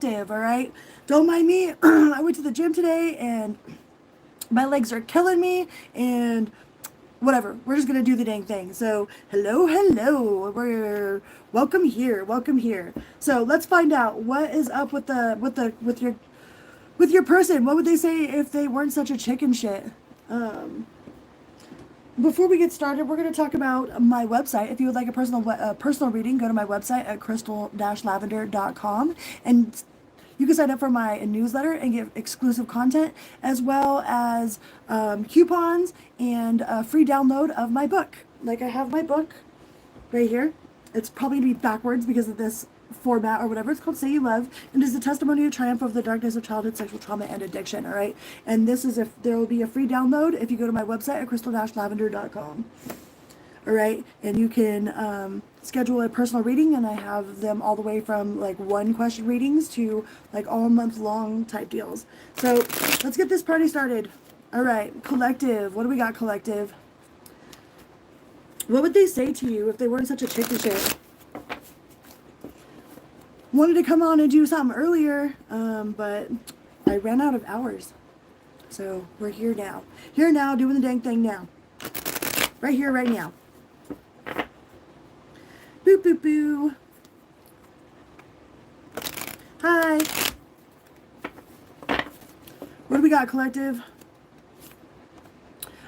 All right, don't mind me. I went to the gym today and my legs are killing me, and whatever, we're just gonna do the dang thing. So hello, we're welcome here. So let's find out what is up with your person. What would they say if they weren't such a chicken shit? um Before we get started, we're going to talk about my website. If you would like a personal reading, go to my website at crystal-lavender.com, and you can sign up for my newsletter and get exclusive content, as well as coupons and a free download of my book. Like, I have my book right here. It's probably going to be backwards because of this format or whatever. It's called Say You Love, and is a testimony of triumph of the darkness of childhood sexual trauma and addiction. All right, and this is, if there will be a free download if you go to my website at crystal-lavender.com. all right, and you can schedule a personal reading, and I have them all the way from like 1-question readings to like all month long type deals. So let's get this party started. All right, collective, what do we got, collective? What would they say to you if they weren't such a chicken shit? Wanted to come on and do something earlier, but I ran out of hours. So we're here now. Here now, doing the dang thing now. Right here, right now. Boo, boo, boo. Hi. What do we got, collective?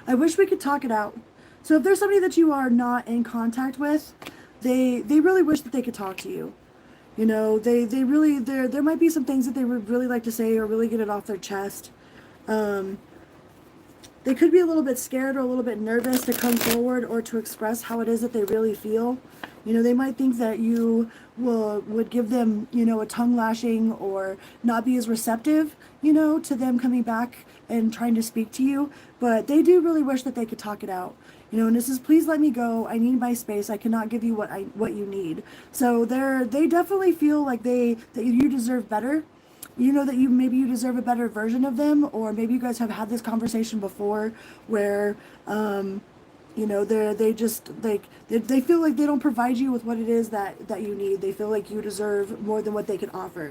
I wish we could talk it out. So if there's somebody that you are not in contact with, they really wish that they could talk to you. You know, they really, there might be some things that they would really like to say or really get it off their chest. They could be a little bit scared or a little bit nervous to come forward or to express how it is that they really feel. You know, they might think that you would give them, you know, a tongue lashing or not be as receptive, you know, to them coming back and trying to speak to you. But they do really wish that they could talk it out. You know, and this is, please let me go. I need my space. I cannot give you what you need. So they definitely feel like that you deserve better. You know, that you deserve a better version of them, or maybe you guys have had this conversation before where you know, they just like they feel like they don't provide you with what it is that you need. They feel like you deserve more than what they can offer.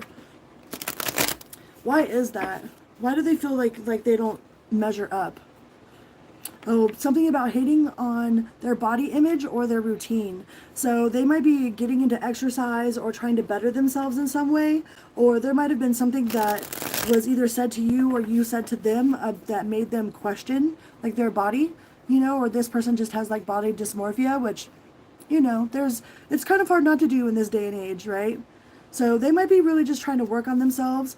Why is that? Why do they feel like they don't measure up? Oh, something about hating on their body image or their routine. So they might be getting into exercise or trying to better themselves in some way, or there might have been something that was either said to you or you said to them that made them question like their body, you know, or this person just has like body dysmorphia, which, you know, it's kind of hard not to do in this day and age, right? So they might be really just trying to work on themselves.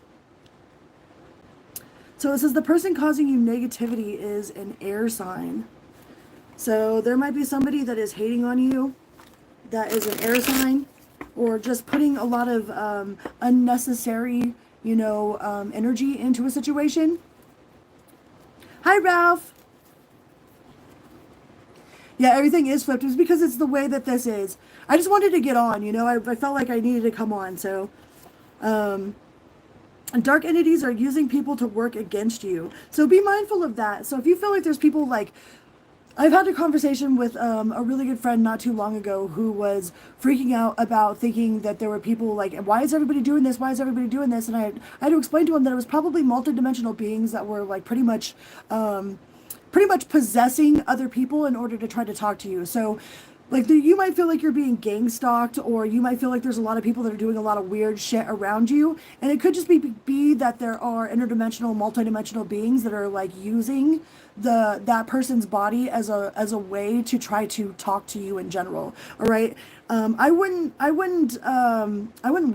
So it says the person causing you negativity is an air sign. So there might be somebody that is hating on you that is an air sign, or just putting a lot of unnecessary, you know, energy into a situation. Hi, Ralph. Yeah, everything is flipped. It's because it's the way that this is. I just wanted to get on, you know. I felt like I needed to come on. So, dark entities are using people to work against you. So be mindful of that. So if you feel like there's people like, I've had a conversation with a really good friend not too long ago who was freaking out about thinking that there were people like, why is everybody doing this? Why is everybody doing this? And I had to explain to him that it was probably multidimensional beings that were like pretty much possessing other people in order to try to talk to you. So like you might feel like you're being gang stalked, or you might feel like there's a lot of people that are doing a lot of weird shit around you. And it could just be that there are interdimensional, multidimensional beings that are like using that person's body as a way to try to talk to you in general. All right. I wouldn't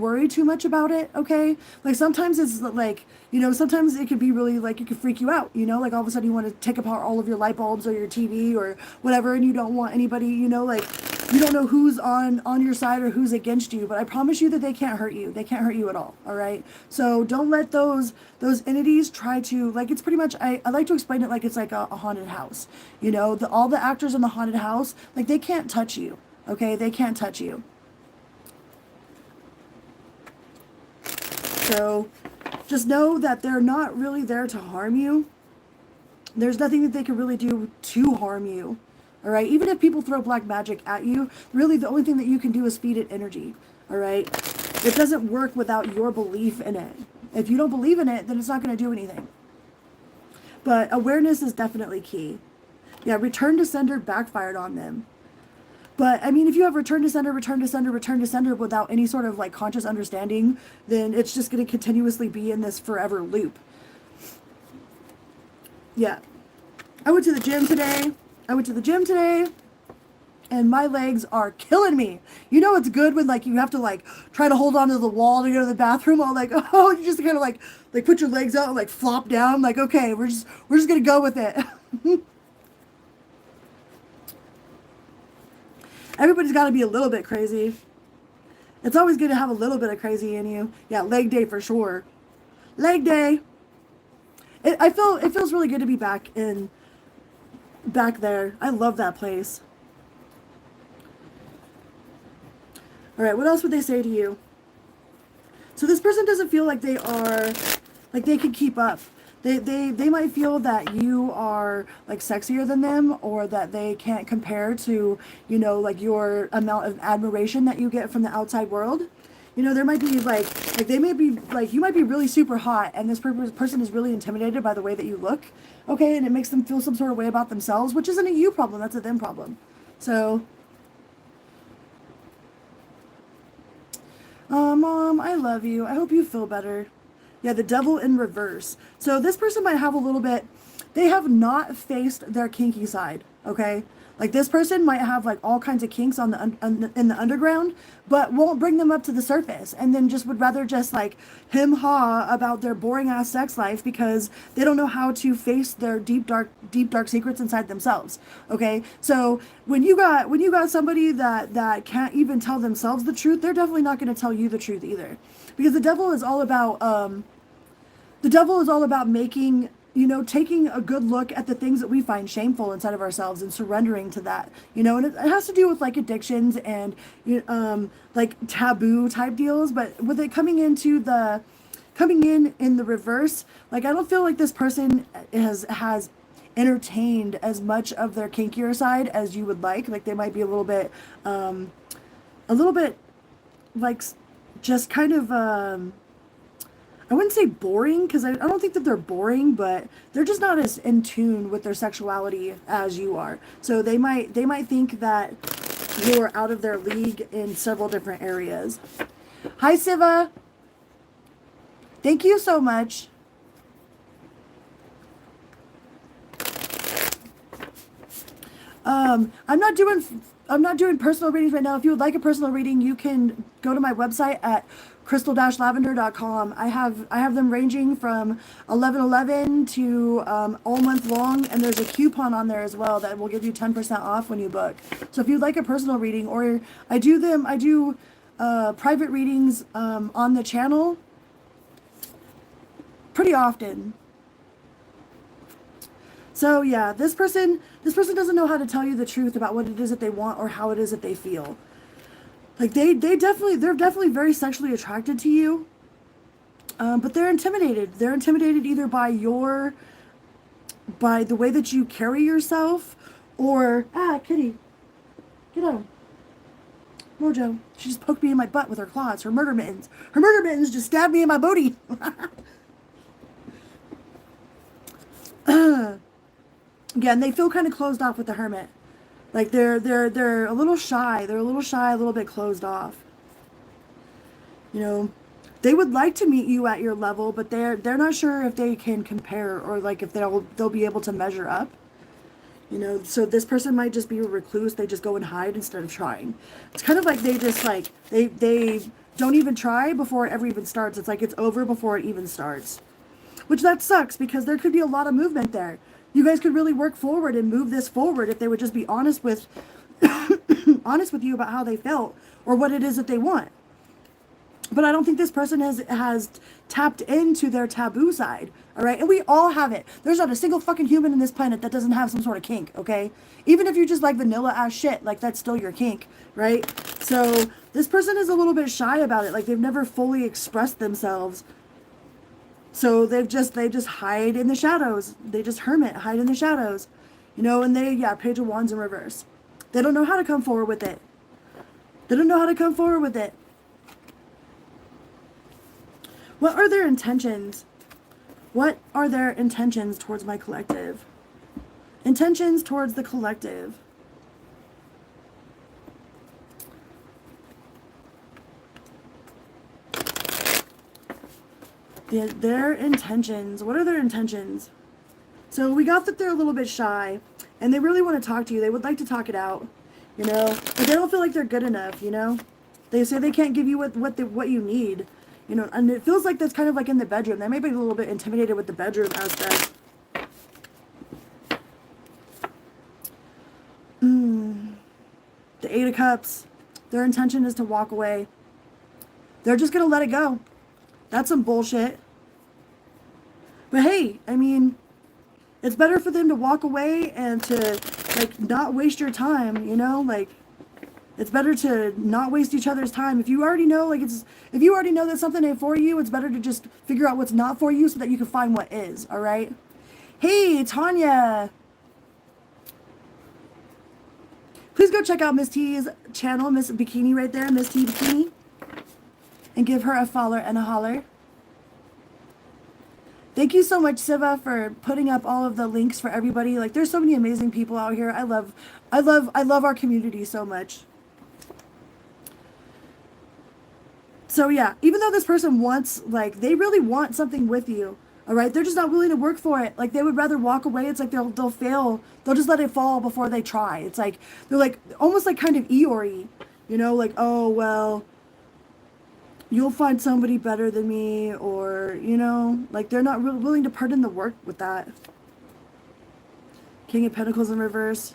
worry too much about it. Okay. Like sometimes it's like, you know, sometimes it could be really like, it could freak you out, you know, like all of a sudden you want to take apart all of your light bulbs or your TV or whatever, and you don't want anybody, you know, like you don't know who's on your side or who's against you, but I promise you that they can't hurt you. They can't hurt you at all. All right. So don't let those entities try to, like, it's pretty much, I like to explain it like it's like a haunted house, you know, all the actors in the haunted house, like they can't touch you. Okay. They can't touch you. So just know that they're not really there to harm you. There's nothing that they can really do to harm you. All right. Even if people throw black magic at you, really the only thing that you can do is feed it energy. All right. it doesn't work without your belief in it. If you don't believe in it, then it's not going to do anything. But awareness is definitely key. Yeah, return to sender backfired on them. But I mean, if you have return to sender, return to sender, return to sender without any sort of like conscious understanding, then it's just going to continuously be in this forever loop. Yeah. I went to the gym today. And my legs are killing me. You know it's good when like you have to like try to hold on to the wall to go to the bathroom. All like, oh, you just kind of like put your legs out and like flop down. Like, okay, we're just gonna go with it. Everybody's got to be a little bit crazy. It's always good to have a little bit of crazy in you. Yeah, leg day for sure. Leg day. It feels really good to be back there. I love that place. All right, what else would they say to you? So this person doesn't feel like they can keep up. They might feel that you are like sexier than them, or that they can't compare to, you know, like your amount of admiration that you get from the outside world. You know, there might be like they may be like, you might be really super hot and this person is really intimidated by the way that you look. Okay, and it makes them feel some sort of way about themselves, which isn't a you problem, that's a them problem. So, Mom, I love you. I hope you feel better. Yeah, the devil in reverse. So this person might have a little bit, they have not faced their kinky side, okay? Like this person might have like all kinds of kinks on the in the underground, but won't bring them up to the surface, and then just would rather just like hem-haw about their boring ass sex life because they don't know how to face their deep dark secrets inside themselves. Okay, so when you got somebody that can't even tell themselves the truth, they're definitely not going to tell you the truth either, because the devil is all about making, you know, taking a good look at the things that we find shameful inside of ourselves and surrendering to that, you know, and it has to do with like addictions and, like taboo type deals. But with it coming in the reverse, like I don't feel like this person has entertained as much of their kinkier side as you would like. Like they might be a little bit like just kind of, I wouldn't say boring, because I don't think that they're boring, but they're just not as in tune with their sexuality as you are. So they might think that you're out of their league in several different areas. Hi, Siva. Thank you so much. I'm not doing personal readings right now. If you would like a personal reading, you can go to my website at crystal-lavender.com. I have them ranging from 11/11 to all month long, and there's a coupon on there as well that will give you 10% off when you book. So if you'd like a personal reading, or I do private readings on the channel pretty often. So yeah, this person doesn't know how to tell you the truth about what it is that they want or how it is that they feel. Like they're definitely very sexually attracted to you, but they're intimidated. They're intimidated either by the way that you carry yourself, or Kitty, get out. Mojo, she just poked me in my butt with her claws. Her murder mittens. Her murder mittens just stabbed me in my booty. Again, they feel kind of closed off with the hermit. Like they're a little shy. They're a little bit closed off. You know, they would like to meet you at your level, but they're not sure if they can compare, or like if they'll be able to measure up. You know, so this person might just be a recluse. They just go and hide instead of trying. It's kind of like they just like they don't even try before it ever even starts. It's like it's over before it even starts. Which that sucks, because there could be a lot of movement there. You guys could really work forward and move this forward if they would just be honest with you about how they felt or what it is that they want. But I don't think this person has tapped into their taboo side, all right? And we all have it. There's not a single fucking human in this planet that doesn't have some sort of kink, okay? Even if you just like vanilla ass shit, like that's still your kink, right? So this person is a little bit shy about it. Like they've never fully expressed themselves. So they just hide in the shadows. They just hide in the shadows. You know, and Page of Wands in reverse. They don't know how to come forward with it. What are their intentions? What are their intentions towards my collective? Intentions towards the collective. Their intentions. What are their intentions? So we got that they're a little bit shy and they really want to talk to you. They would like to talk it out, you know, but they don't feel like they're good enough, you know. They say they can't give you what you need, you know, and it feels like that's kind of like in the bedroom. They may be a little bit intimidated with the bedroom aspect. The Eight of Cups. Their intention is to walk away. They're just going to let it go. That's some bullshit. But hey, I mean, it's better for them to walk away and to, like, not waste your time, you know? Like, it's better to not waste each other's time. If you already know, like, if you already know that something ain't for you, it's better to just figure out what's not for you so that you can find what is, all right? Hey, Tanya. Please go check out Miss T's channel, Miss Bikini right there, Miss T Bikini. And give her a follow and a holler. Thank you so much, Siva, for putting up all of the links for everybody. Like, there's so many amazing people out here. I love our community so much. So yeah, even though this person wants, like, they really want something with you, all right? They're just not willing to work for it. Like, they would rather walk away. It's like they'll fail. They'll just let it fall before they try. It's like, they're like, almost like kind of Eeyore, you know? Like, oh, well, you'll find somebody better than me, or, you know, like, they're not really willing to put in the work with that. King of Pentacles in reverse.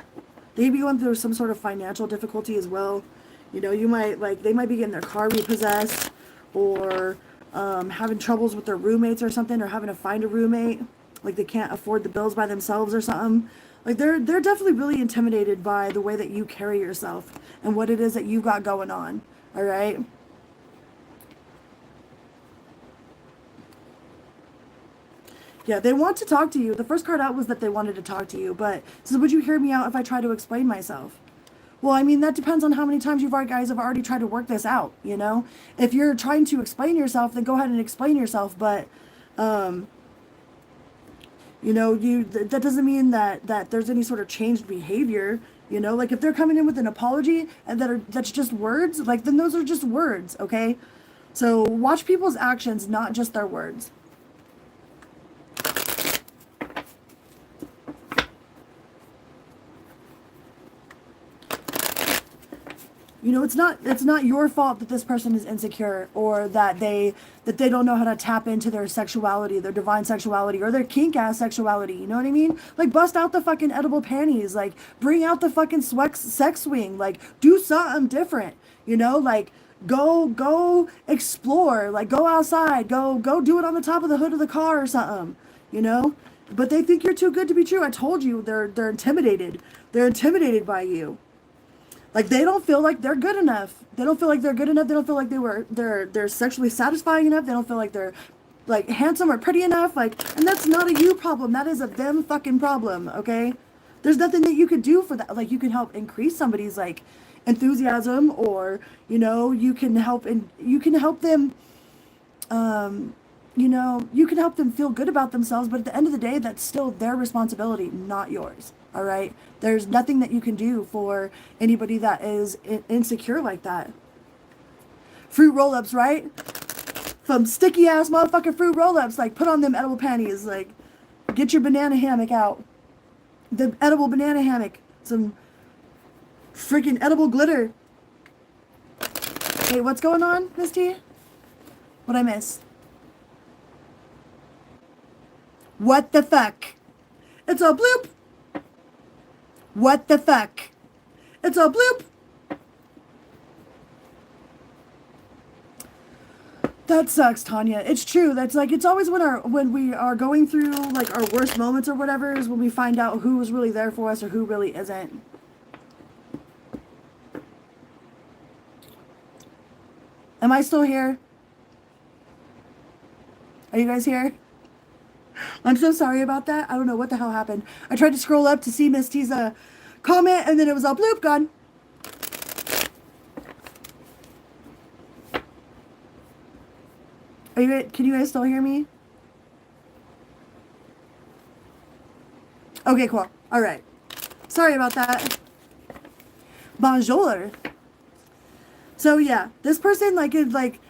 They may be going through some sort of financial difficulty as well. You know, you might, like, they might be getting their car repossessed, or having troubles with their roommates or something, or having to find a roommate. Like, they can't afford the bills by themselves or something. Like, they're definitely really intimidated by the way that you carry yourself and what it is that you've got going on. All right? Yeah, they want to talk to you. The first card out was that they wanted to talk to you, but so would you hear me out if I try to explain myself? Well, I mean, that depends on how many times guys have already tried to work this out, you know? If you're trying to explain yourself, then go ahead and explain yourself, but, you know, that doesn't mean that there's any sort of changed behavior, you know? Like, if they're coming in with an apology and that's just words, like, then those are just words, okay? So watch people's actions, not just their words. You know, it's not your fault that this person is insecure, or that they don't know how to tap into their sexuality, their divine sexuality, or their kink ass sexuality. You know what I mean? Like, bust out the fucking edible panties, like, bring out the fucking sex swing, like, do something different. You know, like, go explore, like, go outside, go do it on the top of the hood of the car or something. You know, but they think you're too good to be true. I told you, they're intimidated. They're intimidated by you. Like, they don't feel like they're good enough. They don't feel like they're good enough. They don't feel like they're sexually satisfying enough. They don't feel like they're, like, handsome or pretty enough. Like, and that's not a you problem. That is a them fucking problem, okay? There's nothing that you could do for that. Like, you can help increase somebody's, like, enthusiasm, or, you know, you can help them, you know, you can help them feel good about themselves, but at the end of the day, that's still their responsibility, not yours. All right? There's nothing that you can do for anybody that is insecure like that. Fruit roll-ups, right? Some sticky ass motherfucking fruit roll-ups. Like, put on them edible panties. Like, get your banana hammock out. The edible banana hammock. Some freaking edible glitter. Hey, what's going on, Miss T? What'd I miss? What the fuck? It's a bloop. What the fuck? It's a bloop. That sucks, Tanya. It's true. That's like, it's always when we are going through, like, our worst moments or whatever, is when we find out who is really there for us or who really isn't. Am I still here? Are you guys here? I'm so sorry about that. I don't know what the hell happened. I tried to scroll up to see Miss T's comment, and then it was all bloop gone. Are Can you guys still hear me? Okay, cool. All right. Sorry about that. Bonjour. So yeah, this person, like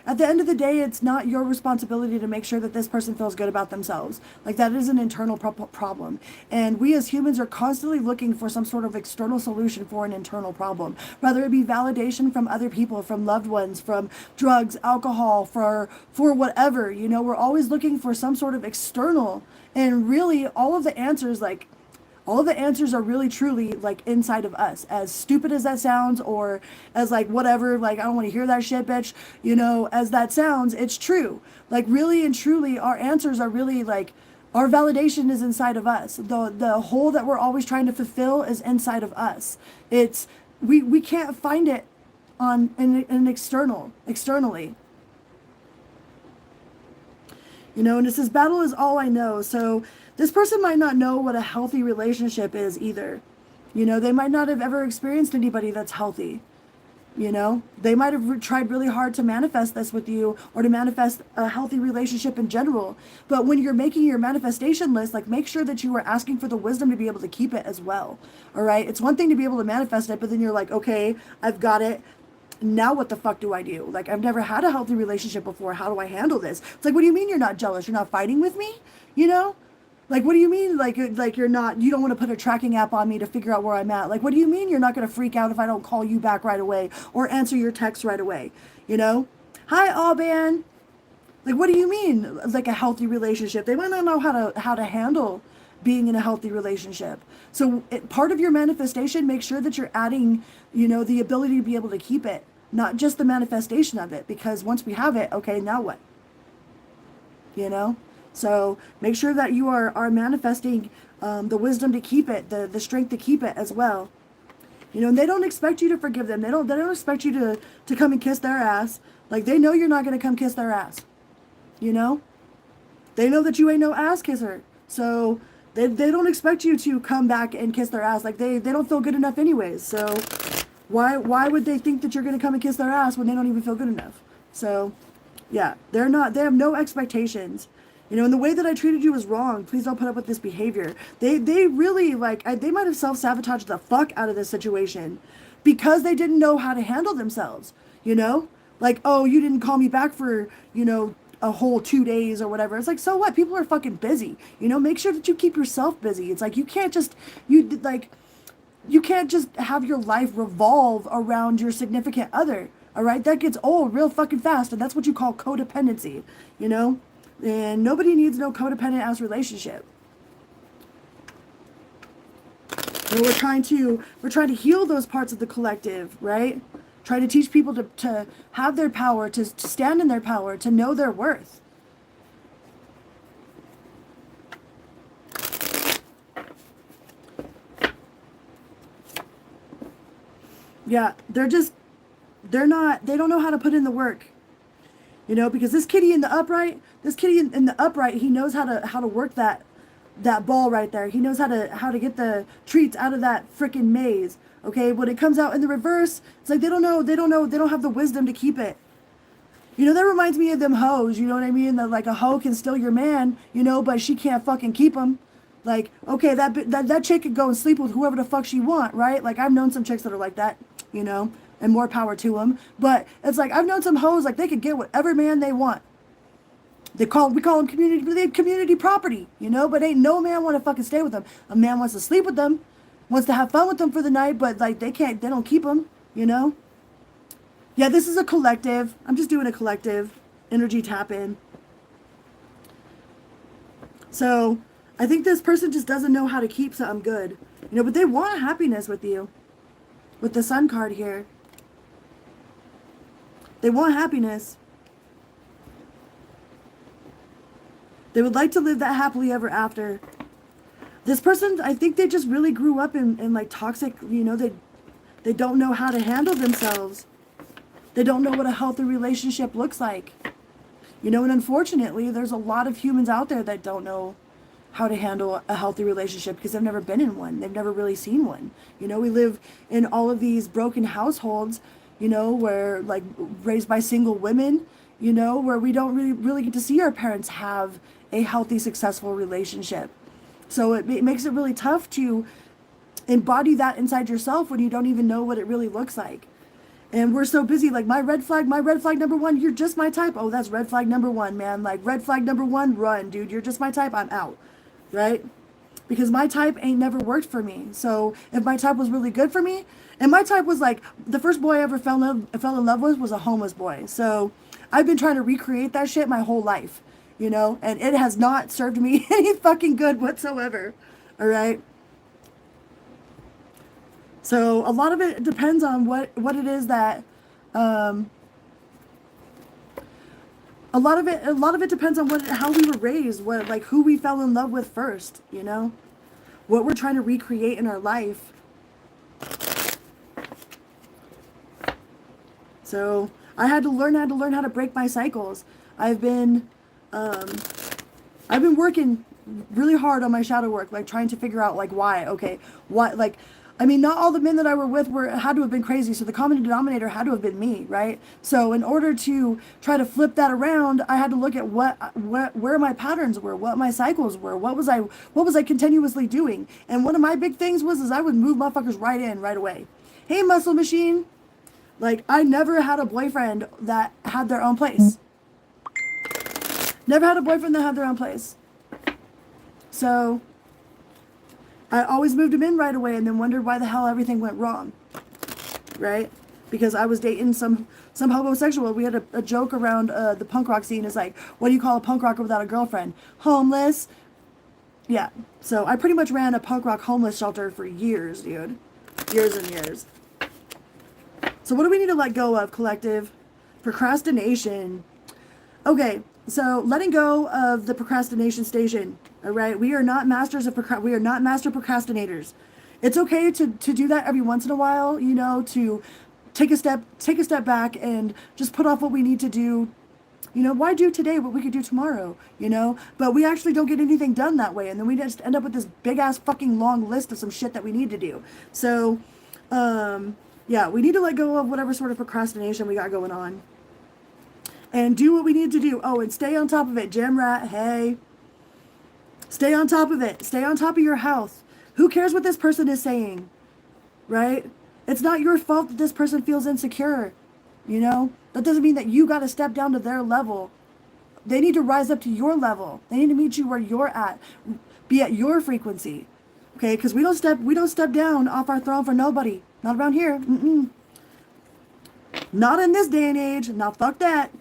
at the end of the day, it's not your responsibility to make sure that this person feels good about themselves. Like that is an internal problem. And we as humans are constantly looking for some sort of external solution for an internal problem, whether it be validation from other people, from loved ones, from drugs, alcohol, for whatever, you know, we're always looking for some sort of external. And really all of the answers, are really truly like inside of us. As stupid as that sounds, or as like whatever, like I don't want to hear that shit, bitch, you know, as that sounds, it's true. Like really and truly our answers are really like our validation is inside of us. The hole that we're always trying to fulfill is inside of us. It's we can't find it on an externally. You know, and it says battle is all I know. So this person might not know what a healthy relationship is either. You know, they might not have ever experienced anybody that's healthy. You know, they might have tried really hard to manifest this with you, or to manifest a healthy relationship in general. But when you're making your manifestation list, like make sure that you are asking for the wisdom to be able to keep it as well. All right. It's one thing to be able to manifest it, but then you're like, okay, I've got it. Now what the fuck do I do? Like, I've never had a healthy relationship before. How do I handle this? It's like, what do you mean you're not jealous? You're not fighting with me? You know? Like, what do you mean? Like you don't want to put a tracking app on me to figure out where I'm at. Like, what do you mean you're not going to freak out if I don't call you back right away or answer your text right away? You know? Hi, Alban. Like, what do you mean? Like a healthy relationship? They might not know how to handle being in a healthy relationship. So part of your manifestation, make sure that you're adding, you know, the ability to be able to keep it, not just the manifestation of it, because once we have it, okay, now what? You know? So make sure that you are manifesting the wisdom to keep it, the strength to keep it as well. You know, and they don't expect you to forgive them. They don't expect you to come and kiss their ass. Like, they know you're not going to come kiss their ass. You know? They know that you ain't no ass kisser. So they don't expect you to come back and kiss their ass. Like, they don't feel good enough anyways. So why would they think that you're going to come and kiss their ass when they don't even feel good enough? So yeah, they have no expectations. You know, and the way that I treated you was wrong. Please don't put up with this behavior. They really, like, they might have self-sabotaged the fuck out of this situation because they didn't know how to handle themselves, you know? Like, oh, you didn't call me back for, you know, a whole 2 days or whatever. It's like, so what? People are fucking busy. You know, make sure that you keep yourself busy. It's like, you can't just have your life revolve around your significant other. All right? That gets old real fucking fast, and that's what you call codependency, you know? And nobody needs no codependent ass relationship. And we're trying to heal those parts of the collective, right? Try to teach people to have their power, to stand in their power, to know their worth. Yeah, they don't know how to put in the work. You know, because this kitty in the upright, he knows how to work that ball right there. He knows how to get the treats out of that freaking maze. Okay, when it comes out in the reverse, it's like they don't have the wisdom to keep it. You know, that reminds me of them hoes, you know what I mean? That like a hoe can steal your man, you know, but she can't fucking keep him. Like, okay, that chick could go and sleep with whoever the fuck she want, right? Like, I've known some chicks that are like that, you know, and more power to them. But it's like, I've known some hoes, like, they could get whatever man they want. We call them community property, you know, but ain't no man want to fucking stay with them. A man wants to sleep with them, wants to have fun with them for the night, but like, they don't keep them, you know? Yeah, this is a collective. I'm just doing a collective energy tap in. So I think this person just doesn't know how to keep something good, you know, but they want happiness with you. With the Sun card here. They want happiness. They would like to live that happily ever after. This person, I think they just really grew up in like toxic, you know, they don't know how to handle themselves. They don't know what a healthy relationship looks like. You know, and unfortunately, there's a lot of humans out there that don't know how to handle a healthy relationship because they've never been in one. They've never really seen one. You know, we live in all of these broken households, you know, where like raised by single women, you know, where we don't really get to see our parents have a healthy, successful relationship. So it makes it really tough to embody that inside yourself when you don't even know what it really looks like. And we're so busy, like my red flag number one, you're just my type. Oh, that's red flag number one, man. Like red flag number one, run, dude. You're just my type, I'm out, right? Because my type ain't never worked for me. So if my type was really good for me, and my type was like, the first boy I ever fell in love with was a homeless boy. So I've been trying to recreate that shit my whole life, you know, and it has not served me any fucking good whatsoever. All right. So a lot of it depends on what it is that, a lot of it depends on how we were raised, what, like who we fell in love with first, you know, what we're trying to recreate in our life. So I had to learn how to break my cycles. I've been working really hard on my shadow work, like trying to figure out like why, okay, what, like, I mean, not all the men that I were with had to have been crazy. So the common denominator had to have been me, right? So in order to try to flip that around, I had to look at where my patterns were, what my cycles were, what was I continuously doing. And one of my big things was I would move motherfuckers right in right away. Hey, muscle machine. Like, I never had a boyfriend that had their own place. Never had a boyfriend that had their own place. So I always moved him in right away and then wondered why the hell everything went wrong. Right? Because I was dating some homosexual. We had a joke around the punk rock scene. Is like, what do you call a punk rocker without a girlfriend? Homeless. Yeah. So I pretty much ran a punk rock homeless shelter for years, dude. Years and years. So what do we need to let go of, collective? Procrastination. Okay, so letting go of the procrastination station. All right, we are not masters of we are not master procrastinators. It's okay to do that every once in a while, you know, to take a step back and just put off what we need to do. You know, why do today what we could do tomorrow, you know? But we actually don't get anything done that way, and then we just end up with this big ass fucking long list of some shit that we need to do. So, yeah, we need to let go of whatever sort of procrastination we got going on. And do what we need to do. Oh, and stay on top of it. Gym rat, hey. Stay on top of it. Stay on top of your health. Who cares what this person is saying? Right? It's not your fault that this person feels insecure. You know? That doesn't mean that you got to step down to their level. They need to rise up to your level. They need to meet you where you're at. Be at your frequency. Okay? Because we don't step down off our throne for nobody. Not around here. Mm-mm. Not in this day and age. Now fuck that.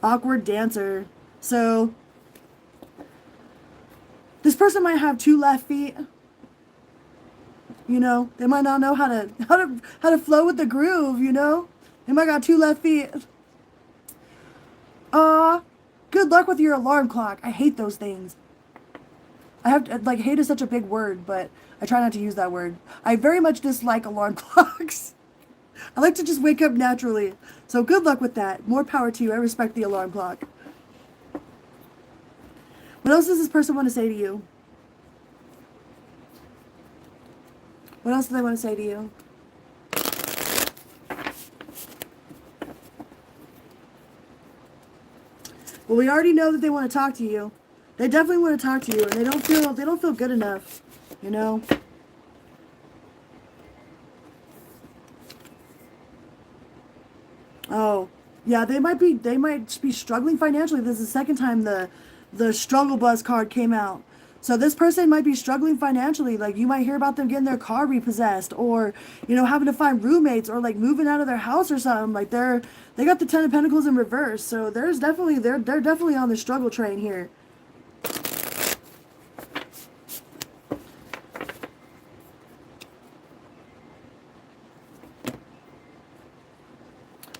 Awkward dancer. So this person might have 2 left feet. You know, they might not know how to flow with the groove, you know? They might got 2 left feet. Good luck with your alarm clock. I hate those things. I have to, like, hate is such a big word, but I try not to use that word. I very much dislike alarm clocks. I like to just wake up naturally. So good luck with that. More power to you. I respect the alarm clock. What else does this person want to say to you? What else do they want to say to you? Well, we already know that they want to talk to you. They definitely want to talk to you, and they don't feel good enough, you know? Oh, yeah, they might be struggling financially. This is the second time the struggle bus card came out. So this person might be struggling financially. Like, you might hear about them getting their car repossessed, or, you know, having to find roommates, or like moving out of their house or something. Like, they got the 10 of Pentacles in reverse. So they're definitely on the struggle train here.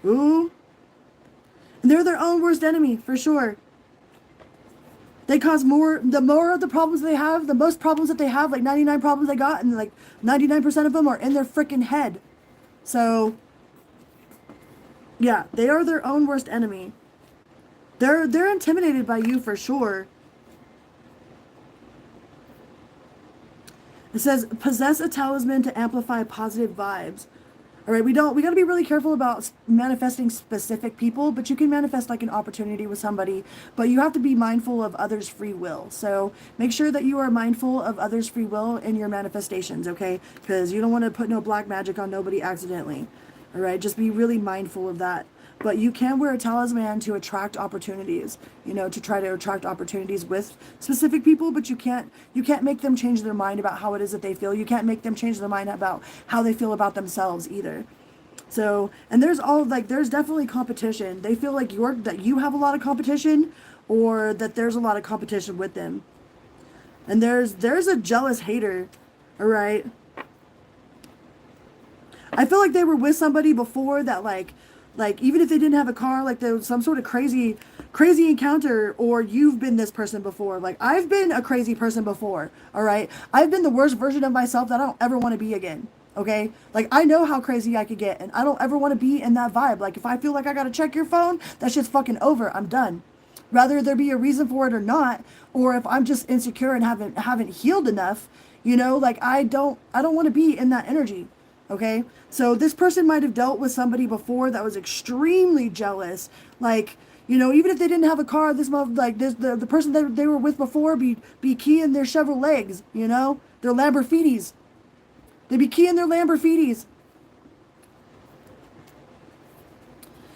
Ooh. And they're their own worst enemy, for sure. They cause the more of the problems they have, the most problems that they have, like 99 problems they got, and like 99% of them are in their freaking head. So, yeah, they are their own worst enemy. They're intimidated by you, for sure. It says, possess a talisman to amplify positive vibes. All right, we got to be really careful about manifesting specific people, but you can manifest like an opportunity with somebody, but you have to be mindful of others' free will. So make sure that you are mindful of others' free will in your manifestations, okay? Because you don't want to put no black magic on nobody accidentally. All right, just be really mindful of that. But you can wear a talisman to attract opportunities, you know, to try to attract opportunities with specific people, but you can't make them change their mind about how it is that they feel. You can't make them change their mind about how they feel about themselves either. So, and there's definitely competition. They feel like that you have a lot of competition, or that there's a lot of competition with them. And there's a jealous hater, all right? I feel like they were with somebody before that like even if they didn't have a car, like there was some sort of crazy encounter, or you've been this person before. Like I've been a crazy person before, all right? I've been the worst version of myself that I don't ever want to be again. Okay? Like I know how crazy I could get, and I don't ever want to be in that vibe. Like if I feel like I got to check your phone, that shit's fucking over. I'm done. Rather there be a reason for it or not, or if I'm just insecure and haven't healed enough, you know, like I don't want to be in that energy. Okay, so this person might have dealt with somebody before that was extremely jealous. Like, you know, even if they didn't have a car, the person that they were with before be keying their Chevrolets, you know, their Lamborghinis. They'd be keying their Lamborghinis.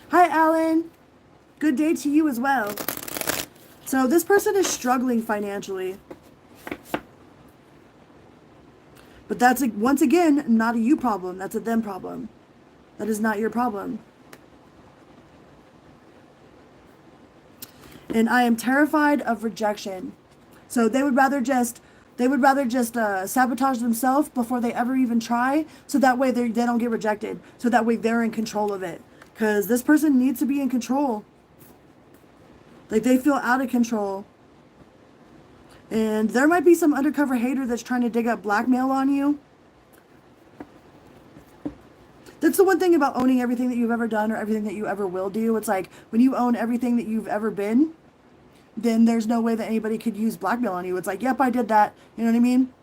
Hi, Alan. Good day to you as well. So this person is struggling financially. But that's, once again, not a you problem. That's a them problem. That is not your problem. And I am terrified of rejection. So they would rather just sabotage themselves before they ever even try. So that way they don't get rejected. So that way they're in control of it. Because this person needs to be in control. Like they feel out of control. And there might be some undercover hater that's trying to dig up blackmail on you. That's the one thing about owning everything that you've ever done or everything that you ever will do. It's like when you own everything that you've ever been, then there's no way that anybody could use blackmail on you. It's like, yep, I did that. You know what I mean?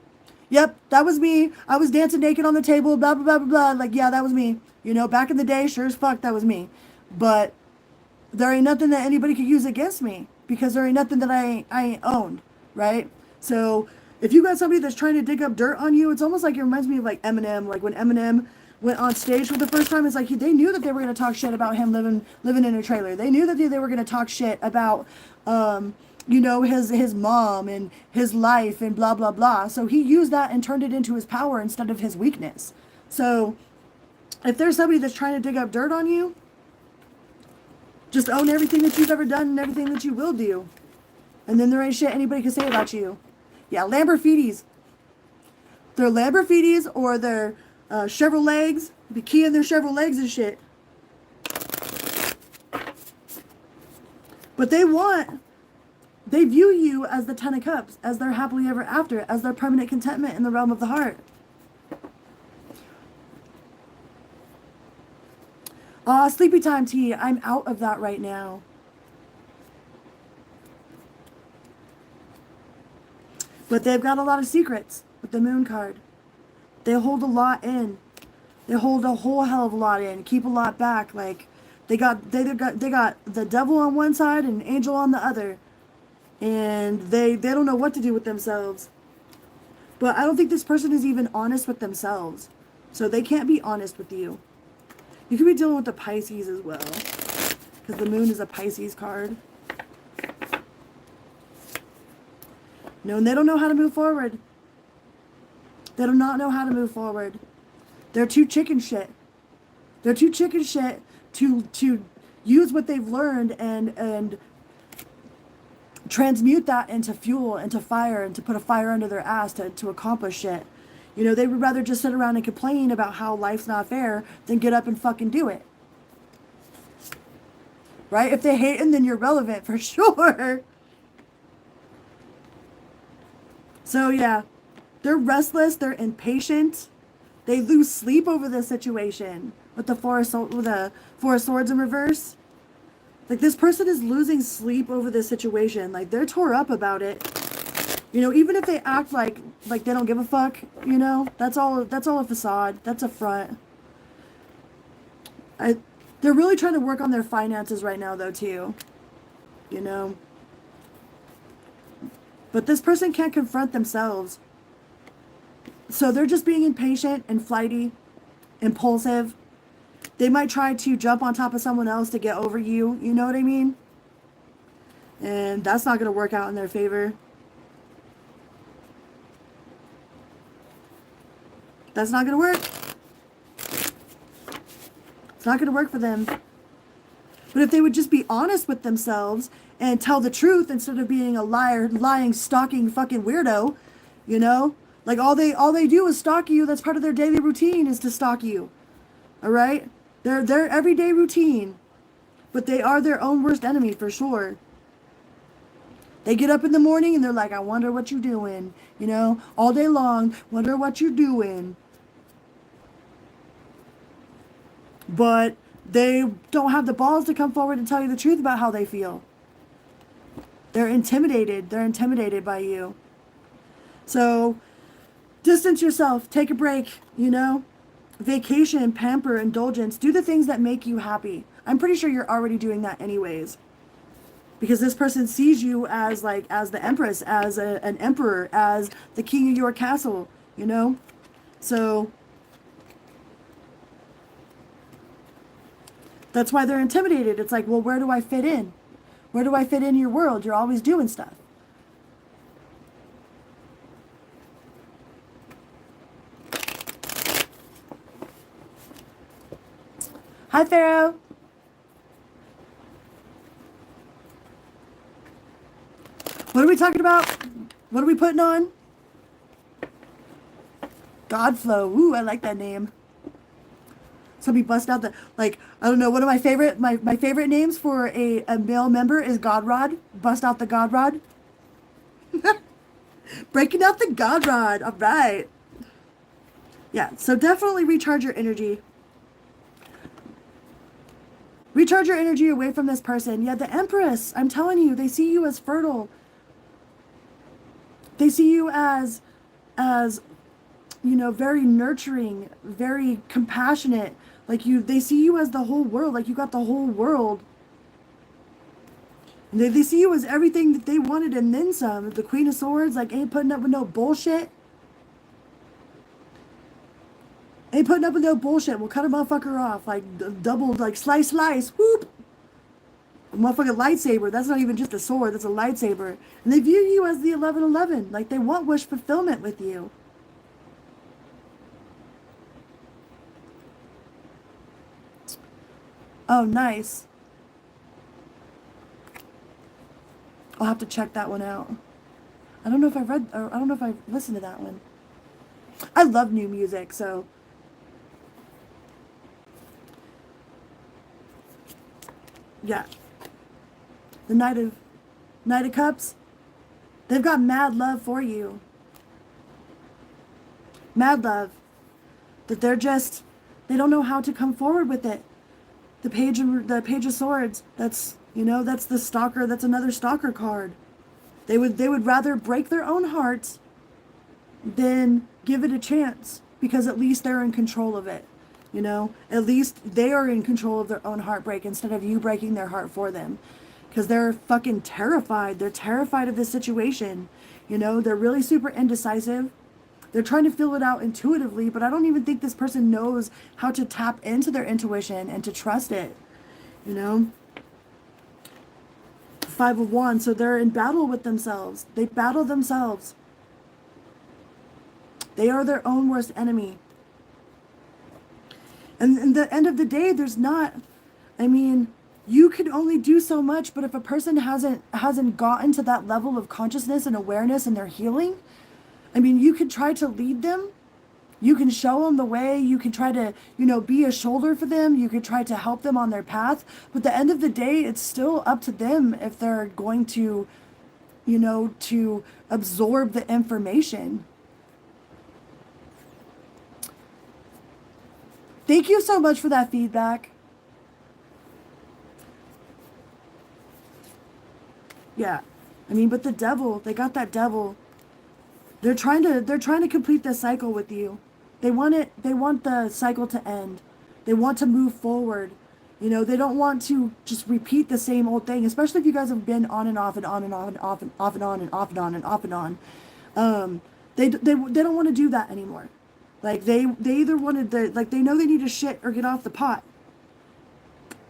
Yep, that was me. I was dancing naked on the table, blah, blah, blah, blah, blah. Like, yeah, that was me. You know, back in the day, sure as fuck, that was me. But there ain't nothing that anybody could use against me because there ain't nothing that I ain't owned. Right? So if you got somebody that's trying to dig up dirt on you, it's almost like it reminds me of like Eminem. Like when Eminem went on stage for the first time, it's like they knew that they were going to talk shit about him living in a trailer. They knew that they were going to talk shit about you know, his mom and his life and blah blah blah. So he used that and turned it into his power instead of his weakness. So if there's somebody that's trying to dig up dirt on you, just own everything that you've ever done and everything that you will do. And then there ain't shit anybody can say about you. Yeah, Lamborghinis. They're Lamborghinis or they're Chevrolets. Be keying their Chevrolets and shit. But they view you as the Ten of Cups, as their happily ever after, as their permanent contentment in the realm of the heart. Sleepy time tea. I'm out of that right now. But they've got a lot of secrets with the moon card. They hold a lot in. They hold a whole hell of a lot in. Keep a lot back. Like they got the devil on one side and an angel on the other. And they don't know what to do with themselves. But I don't think this person is even honest with themselves. So they can't be honest with you. You could be dealing with the Pisces as well. Because the moon is a Pisces card. No, and they don't know how to move forward. They do not know how to move forward. They're too chicken shit. They're too chicken shit to use what they've learned and transmute that into fuel, into fire, and to put a fire under their ass to accomplish shit. You know, they would rather just sit around and complain about how life's not fair than get up and fucking do it. Right? If they hate him, then you're relevant for sure. So yeah, they're restless, they're impatient, they lose sleep over this situation with the Four of Swords in reverse. Like this person is losing sleep over this situation. Like they're tore up about it. You know, even if they act like they don't give a fuck, you know, that's all a facade. That's a front. I, they're really trying to work on their finances right now, though, too. You know? But this person can't confront themselves. So they're just being impatient and flighty, impulsive. They might try to jump on top of someone else to get over you. You know what I mean? And that's not going to work out in their favor. That's not going to work. It's not going to work for them. But if they would just be honest with themselves and tell the truth instead of being a liar, lying, stalking fucking weirdo, you know? Like all they do is stalk you. That's part of their daily routine is to stalk you. All right? Their everyday routine. But they are their own worst enemy for sure. They get up in the morning and they're like, I wonder what you're doing. You know, all day long, wonder what you're doing. But they don't have the balls to come forward and tell you the truth about how they feel. They're intimidated. They're intimidated by you. So distance yourself. Take a break, you know. Vacation, pamper, indulgence. Do the things that make you happy. I'm pretty sure you're already doing that anyways. Because this person sees you as the empress, as an emperor, as the king of your castle, you know? So that's why they're intimidated. It's like, well, where do I fit in? Where do I fit in your world? You're always doing stuff. Hi, Pharaoh. What are we talking about? What are we putting on? Godflow. Ooh, I like that name. Somebody bust out the, like, I don't know, one of my favorite names for a male member is Godrod. Bust out the Godrod. Breaking out the Godrod. All right. Yeah, so definitely recharge your energy. Recharge your energy away from this person. Yeah, the Empress. I'm telling you, they see you as fertile. They see you as, you know, very nurturing, very compassionate. Like they see you as the whole world. Like you got the whole world. They see you as everything that they wanted and then some. The Queen of Swords, like, ain't putting up with no bullshit. Ain't putting up with no bullshit. We'll cut a motherfucker off. Like, double, like, slice, whoop. A motherfucking lightsaber. That's not even just a sword. That's a lightsaber. And they view you as the 1111. Like, they want wish fulfillment with you. Oh, nice. I'll have to check that one out. I don't know if I listened to that one. I love new music, so. Yeah. The Knight of Cups. They've got mad love for you. Mad love. That they don't know how to come forward with it. The Page of Swords. That's, you know, that's the stalker. That's another stalker card. They would rather break their own hearts than give it a chance, because at least they're in control of it. You know, at least they are in control of their own heartbreak instead of you breaking their heart for them, because they're fucking terrified. They're terrified of this situation. You know, they're really super indecisive. They're trying to feel it out intuitively, but I don't even think this person knows how to tap into their intuition and to trust it. You know? Five of Wands, so they're in battle with themselves. They battle themselves. They are their own worst enemy. And at the end of the day, there's not, I mean, you can only do so much, but if a person hasn't gotten to that level of consciousness and awareness in their healing, I mean, you can try to lead them. You can show them the way. You can try to, you know, be a shoulder for them. You can try to help them on their path. But at the end of the day, it's still up to them if they're going to, you know, to absorb the information. Thank you so much for that feedback. Yeah. I mean, but the devil, they got that devil. They're trying to complete this cycle with you. They want the cycle to end. They want to move forward. You know, they don't want to just repeat the same old thing, especially if you guys have been on and off and on and on and off and off and on and off and on and off and on. They don't want to do that anymore. Like they either wanted to, like, they know they need to shit or get off the pot,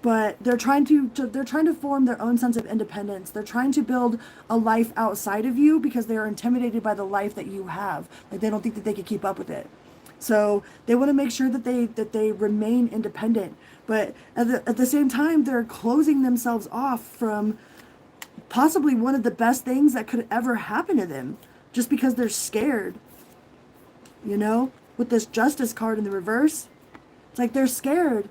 but they're trying to form their own sense of independence. They're trying to build a life outside of you because they are intimidated by the life that you have. Like, they don't think that they can keep up with it. So they want to make sure that they remain independent, but at the same time, they're closing themselves off from possibly one of the best things that could ever happen to them, just because they're scared. You know, with this Justice card in the reverse, it's like they're scared.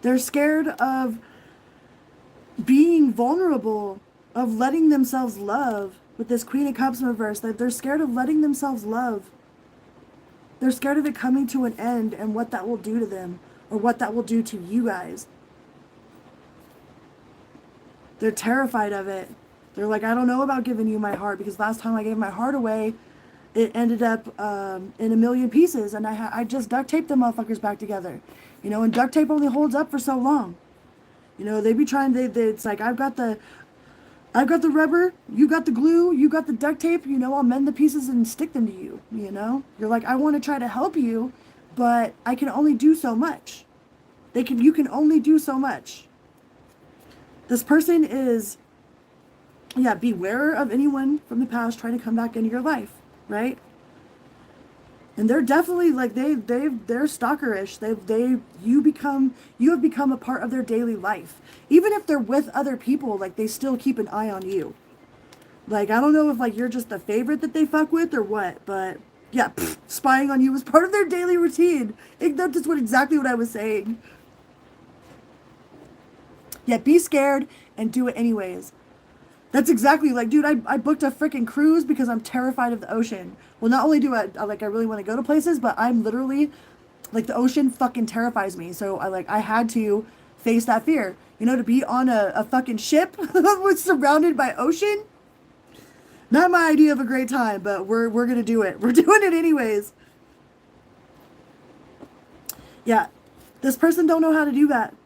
They're scared of being vulnerable, of letting themselves love. With this Queen of Cups in reverse, like, they're scared of letting themselves love. They're scared of it coming to an end and what that will do to them, or what that will do to you guys. They're terrified of it. They're like, I don't know about giving you my heart, because last time I gave my heart away, it ended up in a million pieces, and I just duct taped the motherfuckers back together. You know, and duct tape only holds up for so long. You know, they be trying, it's like, I've got the rubber, you got the glue, you got the duct tape, you know, I'll mend the pieces and stick them to you, you know? You're like, I want to try to help you, but I can only do so much. You can only do so much. This person is, yeah, beware of anyone from the past trying to come back into your life, right? And they're definitely like, they're stalkerish. You have become a part of their daily life. Even if they're with other people, like, they still keep an eye on you. Like, I don't know if, like, you're just the favorite that they fuck with or what, but yeah, spying on you is part of their daily routine. That's just exactly what I was saying. Yeah, be scared and do it anyways. That's exactly, like, dude, I booked a freaking cruise because I'm terrified of the ocean. Well, not only do I really want to go to places, but I'm literally, like, the ocean fucking terrifies me. So I had to face that fear. You know, to be on a fucking ship was surrounded by ocean. Not my idea of a great time, but we're gonna do it. We're doing it anyways. Yeah, this person don't know how to do that.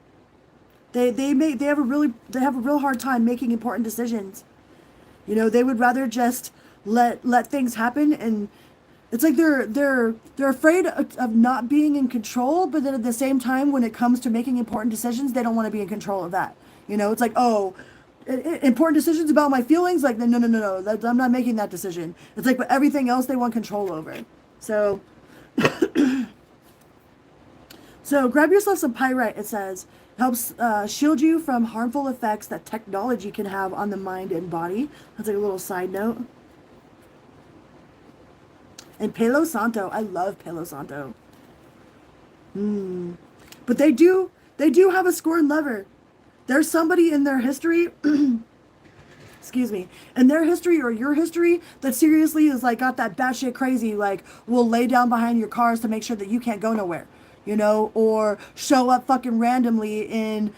They have a real hard time making important decisions. You know, they would rather just let things happen, and it's like they're afraid of not being in control, but then at the same time, when it comes to making important decisions, they don't want to be in control of that. You know, it's like, oh, important decisions about my feelings, like, no, I'm not making that decision. It's like, but everything else they want control over. So so grab yourself some pyrite, it says. Helps shield you from harmful effects that technology can have on the mind and body. That's like a little side note. And Palo Santo. I love Palo Santo. But they do have a scorned lover. There's somebody in their history, excuse me, in their history or your history that seriously is like got that batshit crazy, like, will lay down behind your cars to make sure that you can't go nowhere. You know, or show up fucking randomly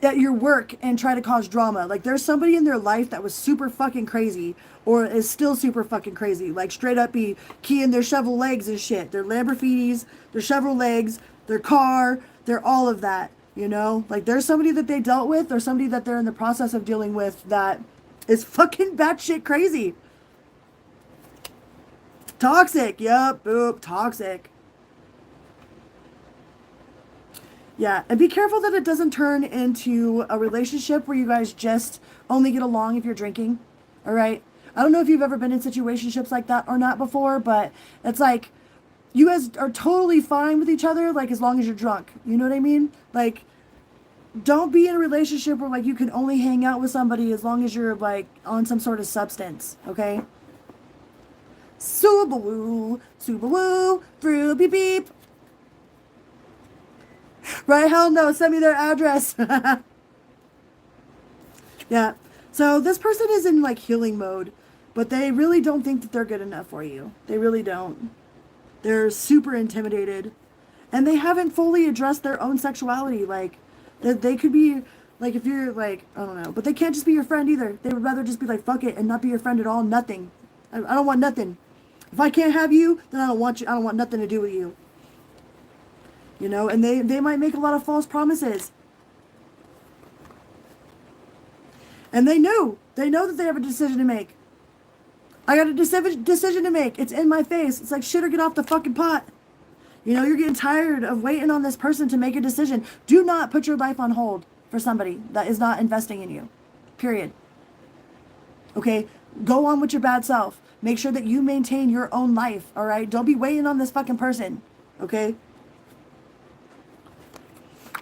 at your work and try to cause drama. Like, there's somebody in their life that was super fucking crazy, or is still super fucking crazy. Like, straight up be keying their shovel legs and shit. Their Lamborghinis, their shovel legs, their car, they're all of that, you know? Like, there's somebody that they dealt with, or somebody that they're in the process of dealing with that is fucking batshit crazy. Toxic, yep, boop, toxic. Yeah, and be careful that it doesn't turn into a relationship where you guys just only get along if you're drinking, all right? I don't know if you've ever been in situationships like that or not before, but it's like, you guys are totally fine with each other, like, as long as you're drunk. You know what I mean? Like, don't be in a relationship where, like, you can only hang out with somebody as long as you're, like, on some sort of substance, okay? Soooo, Subaru, through beep beep. Right? Hell no. Send me their address. Yeah. So this person is in, like, healing mode, but they really don't think that they're good enough for you. They really don't. They're super intimidated, and they haven't fully addressed their own sexuality. Like, they could be, like, if you're, like, I don't know, but they can't just be your friend either. They would rather just be like, fuck it, and not be your friend at all. Nothing. I don't want nothing. If I can't have you, then I don't want you. I don't want nothing to do with you. You know, and they might make a lot of false promises. And they know that they have a decision to make. I got a decision to make. It's in my face. It's like, shit or get off the fucking pot. You know, you're getting tired of waiting on this person to make a decision. Do not put your life on hold for somebody that is not investing in you. Period. Okay? Go on with your bad self. Make sure that you maintain your own life, all right? Don't be waiting on this fucking person, okay?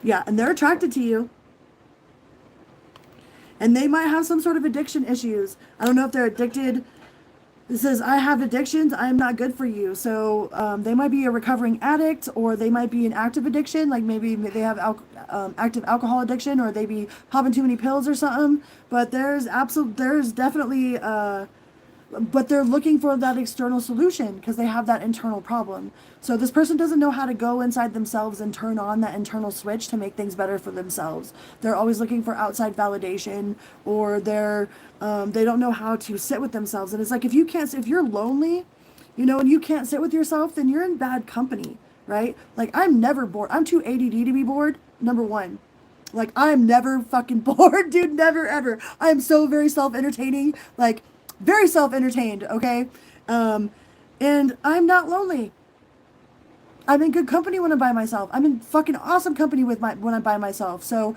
Yeah, and they're attracted to you. And they might have some sort of addiction issues. I don't know if they're addicted. It says, I have addictions. I am not good for you. So they might be a recovering addict, or they might be an active addiction. Like maybe they have active alcohol addiction, or they be popping too many pills or something. But there's definitely, but they're looking for that external solution because they have that internal problem. So this person doesn't know how to go inside themselves and turn on that internal switch to make things better for themselves. They're always looking for outside validation, or they don't know how to sit with themselves. And it's like, if you're lonely, you know, and you can't sit with yourself, then you're in bad company, right? Like, I'm never bored. I'm too ADD to be bored, number one. Like, I'm never fucking bored, dude, never, ever. I am so very self-entertaining, like, very self-entertained, okay? And I'm not lonely. I'm in good company when I'm by myself. I'm in fucking awesome company when I'm by myself. So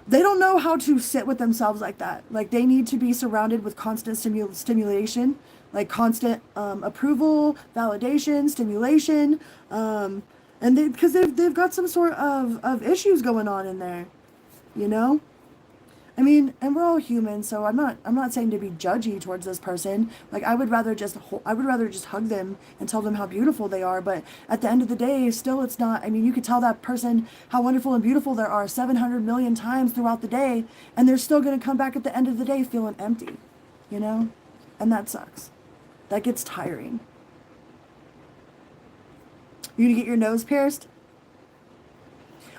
they don't know how to sit with themselves like that. Like, they need to be surrounded with constant stimulation, like constant approval, validation, stimulation, and because they've got some sort of issues going on in there, you know. I mean, and we're all human, so I'm not saying to be judgy towards this person. Like, I would rather just hug them and tell them how beautiful they are. But at the end of the day, still, it's not. I mean, you could tell that person how wonderful and beautiful they are 700 million times throughout the day, and they're still going to come back at the end of the day feeling empty, you know, and that sucks. That gets tiring. You gonna get your nose pierced?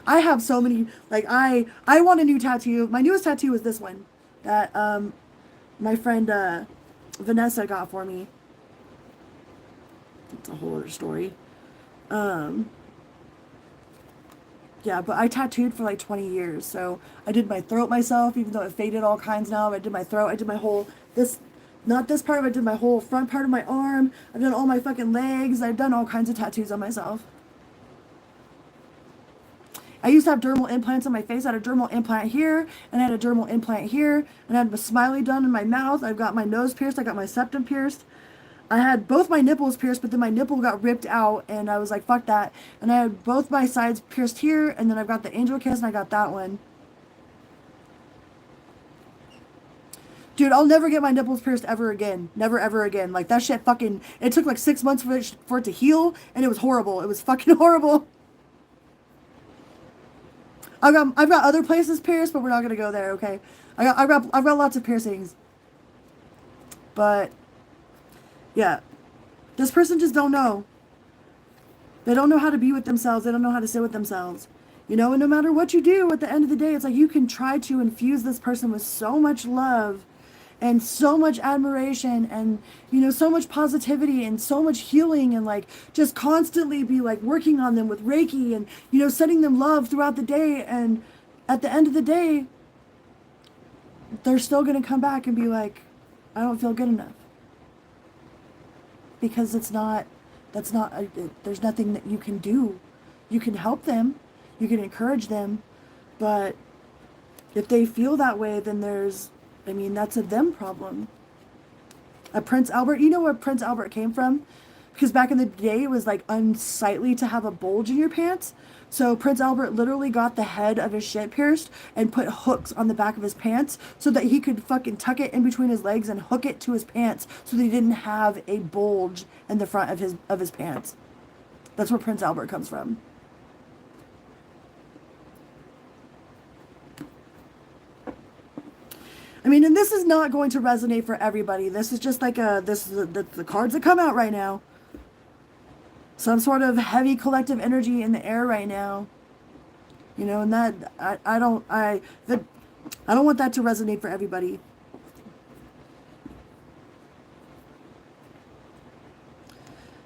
I have so many, like, I want a new tattoo. My newest tattoo is this one that my friend Vanessa got for me. It's a whole other story. Yeah, but I tattooed for like 20 years. So I did my throat myself, even though it faded all kinds now. I did my throat. I did my whole, not this part, but I did my whole front part of my arm. I've done all my fucking legs. I've done all kinds of tattoos on myself. I used to have dermal implants on my face. I had a dermal implant here, and I had a dermal implant here, and I had a smiley done in my mouth. I've got my nose pierced. I got my septum pierced. I had both my nipples pierced, but then my nipple got ripped out, and I was like, fuck that. And I had both my sides pierced here, and then I've got the angel kiss, and I got that one. Dude, I'll never get my nipples pierced ever again. Never, ever again. Like, that shit fucking, it took like 6 months for it to heal, and it was horrible. It was fucking horrible. I've got other places pierced, but we're not gonna go there, okay? I've got lots of piercings. But yeah. This person just don't know. They don't know how to be with themselves. They don't know how to sit with themselves. You know, and no matter what you do, at the end of the day, it's like you can try to infuse this person with so much love and so much admiration and, you know, so much positivity and so much healing, and like just constantly be like working on them with Reiki and, you know, sending them love throughout the day. And at the end of the day, they're still going to come back and be like, I don't feel good enough. Because there's nothing that you can do. You can help them, you can encourage them, but if they feel that way, then that's a them problem. A Prince Albert, you know where Prince Albert came from? Because back in the day, it was like unsightly to have a bulge in your pants. So Prince Albert literally got the head of his shit pierced and put hooks on the back of his pants so that he could fucking tuck it in between his legs and hook it to his pants so that he didn't have a bulge in the front of his pants. That's where Prince Albert comes from. I mean, and this is not going to resonate for everybody. This is just like the cards that come out right now. Some sort of heavy collective energy in the air right now. You know, and that I don't want that to resonate for everybody.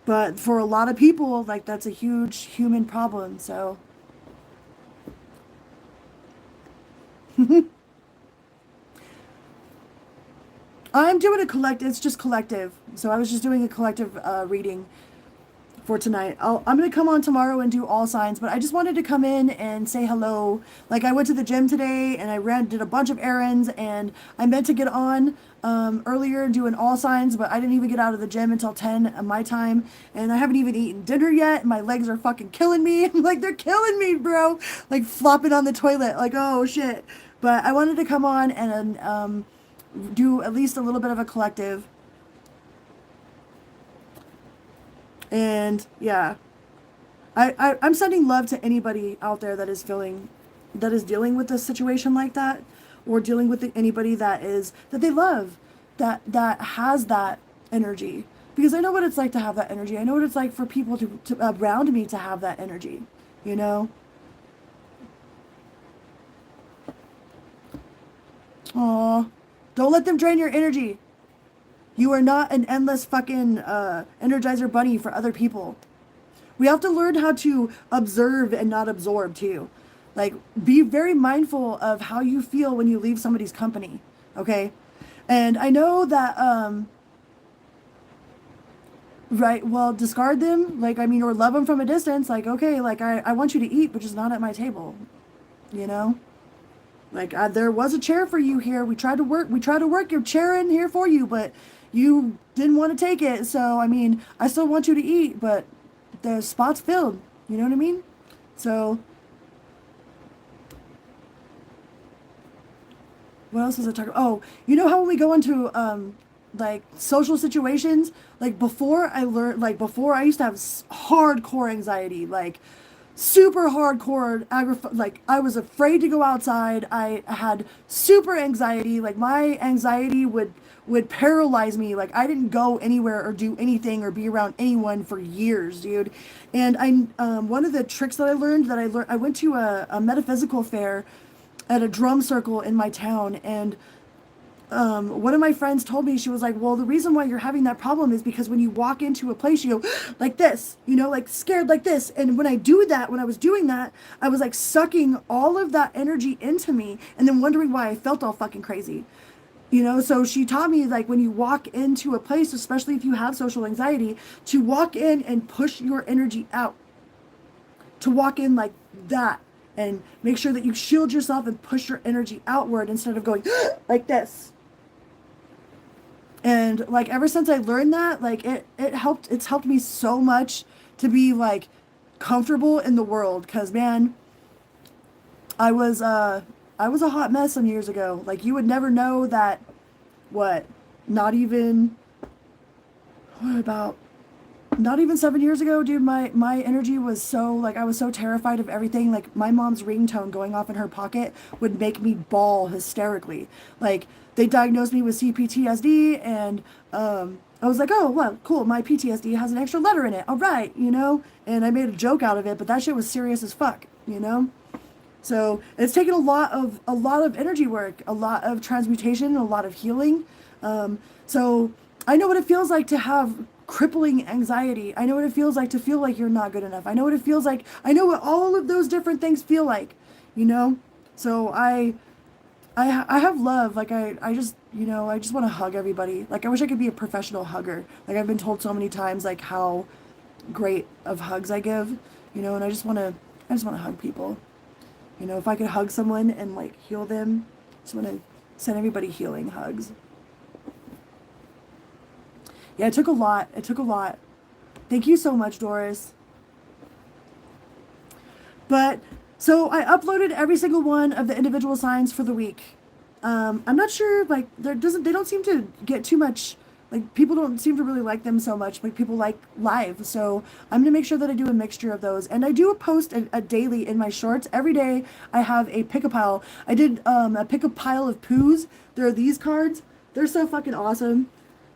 But for a lot of people, like that's a huge human problem. So I'm doing a collective. It's just collective. So I was just doing a collective reading for tonight. I'm going to come on tomorrow and do all signs, but I just wanted to come in and say hello. Like I went to the gym today and did a bunch of errands, and I meant to get on earlier and doing all signs, but I didn't even get out of the gym until 10 of my time, and I haven't even eaten dinner yet. My legs are fucking killing me. Like they're killing me, bro. Like flopping on the toilet. Like, oh shit. But I wanted to come on and do at least a little bit of a collective. And yeah, I'm sending love to anybody out there that is dealing with a situation like that, or dealing with anybody that they love, that has that energy. Because I know what it's like to have that energy. I know what it's like for people to around me to have that energy, you know? Aw, don't let them drain your energy. You are not an endless fucking energizer bunny for other people. We have to learn how to observe and not absorb too. Like, be very mindful of how you feel when you leave somebody's company. Okay? And I know that, right, well, discard them, like, I mean, or love them from a distance. Like, okay, like, I want you to eat, but just not at my table. You know? Like, there was a chair for you here. We tried to work your chair in here for you, but you didn't want to take it. So, I mean, I still want you to eat, but the spot's filled. You know what I mean? So, what else was I talking about? Oh, you know how when we go into, like, social situations, like, before I used to have hardcore anxiety, like, super hardcore like I was afraid to go outside. I had super anxiety. Like my anxiety would paralyze me. Like I didn't go anywhere or do anything or be around anyone for years, dude. And one of the tricks that I went to a metaphysical fair at a drum circle in my town, and one of my friends told me, she was like, well, the reason why you're having that problem is because when you walk into a place, you go like this, you know, like scared like this. And when I was doing that, I was like sucking all of that energy into me and then wondering why I felt all fucking crazy. You know, so she taught me, like, when you walk into a place, especially if you have social anxiety, to walk in and push your energy out. To walk in like that and make sure that you shield yourself and push your energy outward instead of going like this. And like ever since I learned that, like it's helped me so much to be like comfortable in the world. Cause man, I was I was a hot mess some years ago. Like you would never know that. What? Not even what about not even 7 years ago, dude, my energy was so, like, I was so terrified of everything. Like my mom's ringtone going off in her pocket would make me bawl hysterically. Like they diagnosed me with CPTSD, and I was like, oh well, cool, my PTSD has an extra letter in it, all right, you know. And I made a joke out of it, but that shit was serious as fuck, you know. So it's taken a lot of energy work, a lot of transmutation, a lot of healing. So I know what it feels like to have crippling anxiety. I know what it feels like to feel like you're not good enough. I know what it feels like. I know what all of those different things feel like, you know. So I have love. Like I just, you know, I just want to hug everybody. Like I wish I could be a professional hugger. Like I've been told so many times like how great of hugs I give, you know, and I just want to hug people. You know, if I could hug someone and like heal them, I just want to send everybody healing hugs. Yeah, it took a lot. It took a lot. Thank you so much, Doris. But so I uploaded every single one of the individual signs for the week. I'm not sure, like they don't seem to get too much, like people don't seem to really like them so much, like people like live. So I'm gonna make sure that I do a mixture of those, and I do post a daily in my shorts. Every day I have a pick a pile. I did a pick a pile of poos. There are these cards. They're so fucking awesome.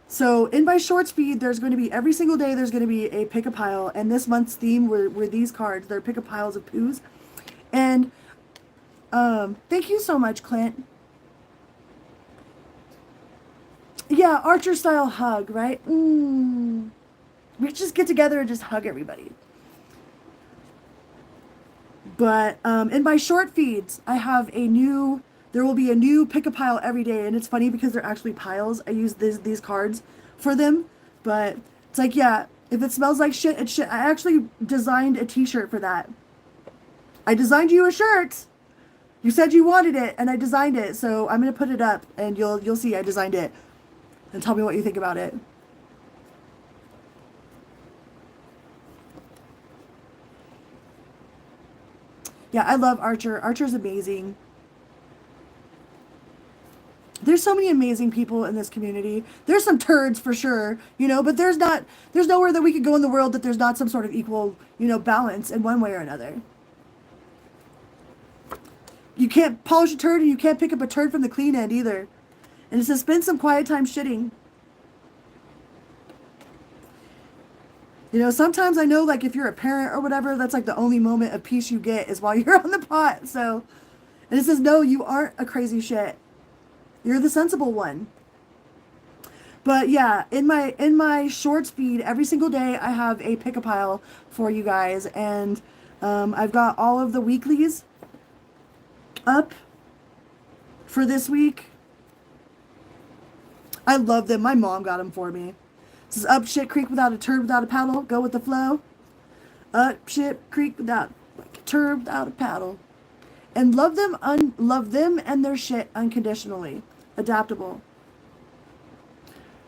So in my shorts feed, there's going to be every single day. There's going to be a pick a pile, and this month's theme were these cards. They're pick a piles of poos, and thank you so much, Clint. Yeah, Archer style hug, right? We just get together and just hug everybody. But in my short feeds, I have there will be a new pick a pile every day. And it's funny because they're actually piles. I use these cards for them. But it's like, yeah, if it smells like shit, it's shit. I actually designed a t-shirt for that. I designed you a shirt. You said you wanted it, and I designed it. So I'm going to put it up, and you'll see I designed it. And tell me what you think about it. Yeah, I love Archer. Archer's amazing. There's so many amazing people in this community. There's some turds for sure, but there's nowhere that we could go in the world that there's not some sort of equal, balance in one way or another. You can't polish a turd and you can't pick up a turd from the clean end either. And it says, spend some quiet time shitting. Sometimes I know, like, if you're a parent or whatever, that's like the only moment of peace you get is while you're on the pot. So, and it says, no, you aren't a crazy shit. You're the sensible one. But yeah, in my shorts feed every single day, I have a pick a pile for you guys. And I've got all of the weeklies up for this week. I love them. My mom got them for me. This is up shit creek without a turd, without a paddle. Go with the flow. Up shit creek without a turd, without a paddle. And love them and their shit unconditionally. Adaptable.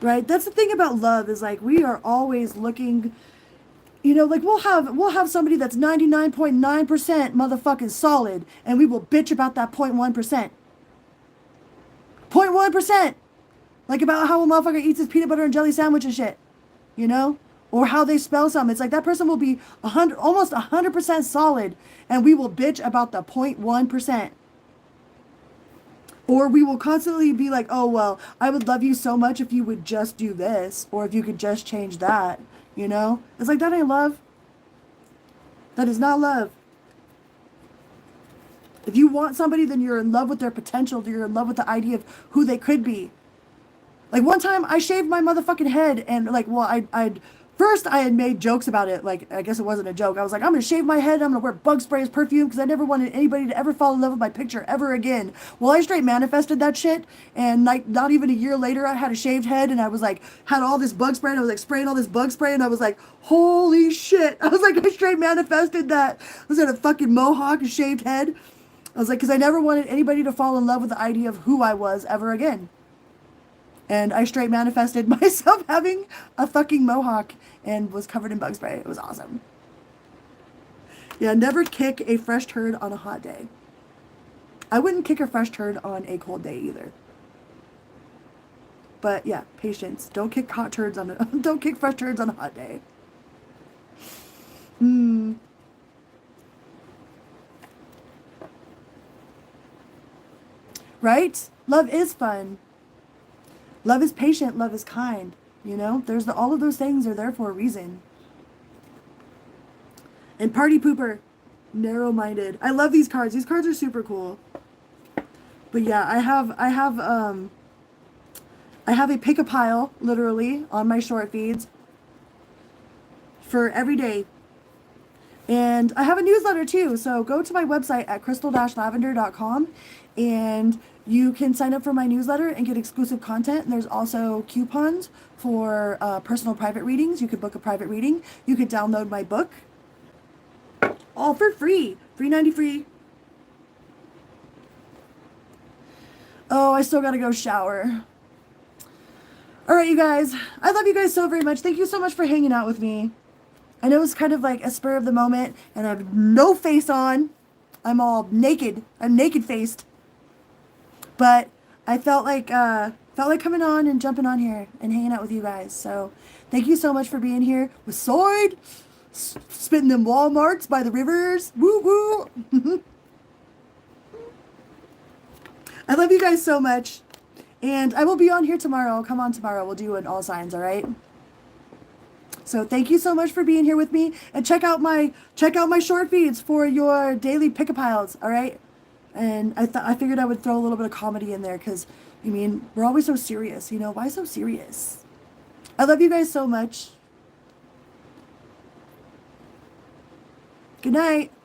Right? That's the thing about love is, like, we are always looking, like, we'll have somebody that's 99.9% motherfucking solid, and we will bitch about that 0.1%. 0.1%. Like, about how a motherfucker eats his peanut butter and jelly sandwich and shit. Or how they spell something. It's like that person will be almost 100% solid, and we will bitch about the 0.1%. Or we will constantly be like, oh, well, I would love you so much if you would just do this, or if you could just change that, It's like, that ain't love. That is not love. If you want somebody, then you're in love with their potential. You're in love with the idea of who they could be. Like, one time I shaved my motherfucking head, and like, well, first I had made jokes about it. Like, I guess it wasn't a joke. I was like, I'm going to shave my head, and I'm going to wear bug spray as perfume because I never wanted anybody to ever fall in love with my picture ever again. Well, I straight manifested that shit, and like, not even a year later, I had a shaved head, and I was like, had all this bug spray, and I was like spraying all this bug spray, and I was like, holy shit. I was like, I straight manifested that. I was at a fucking mohawk, a shaved head. I was like, because I never wanted anybody to fall in love with the idea of who I was ever again. And I straight manifested myself having a fucking mohawk and was covered in bug spray. It was awesome. Yeah, never kick a fresh turd on a hot day. I wouldn't kick a fresh turd on a cold day either. But yeah, patience. Don't kick fresh turds on a hot day. Right? Love is fun. Love is patient, love is kind, all of those things are there for a reason. And party pooper, narrow-minded. I love these cards. These cards are super cool. But yeah, I have a pick a pile, literally, on my short feeds for every day. And I have a newsletter too, so go to my website at crystal-lavender.com and you can sign up for my newsletter and get exclusive content. And there's also coupons for personal private readings. You could book a private reading. You could download my book. All for free. $3.93. Oh, I still gotta go shower. All right, you guys. I love you guys so very much. Thank you so much for hanging out with me. I know it's kind of like a spur of the moment, and I have no face on. I'm all naked. I'm naked-faced. But I felt like coming on and jumping on here and hanging out with you guys. So thank you so much for being here with Sword, spitting them Walmarts by the rivers. Woo woo. I love you guys so much. And I will be on here tomorrow. I'll come on tomorrow. We'll do an all signs, all right? So thank you so much for being here with me, and check out my short feeds for your daily pick-a-piles, all right? And I figured I would throw a little bit of comedy in there because, we're always so serious, Why so serious? I love you guys so much. Good night.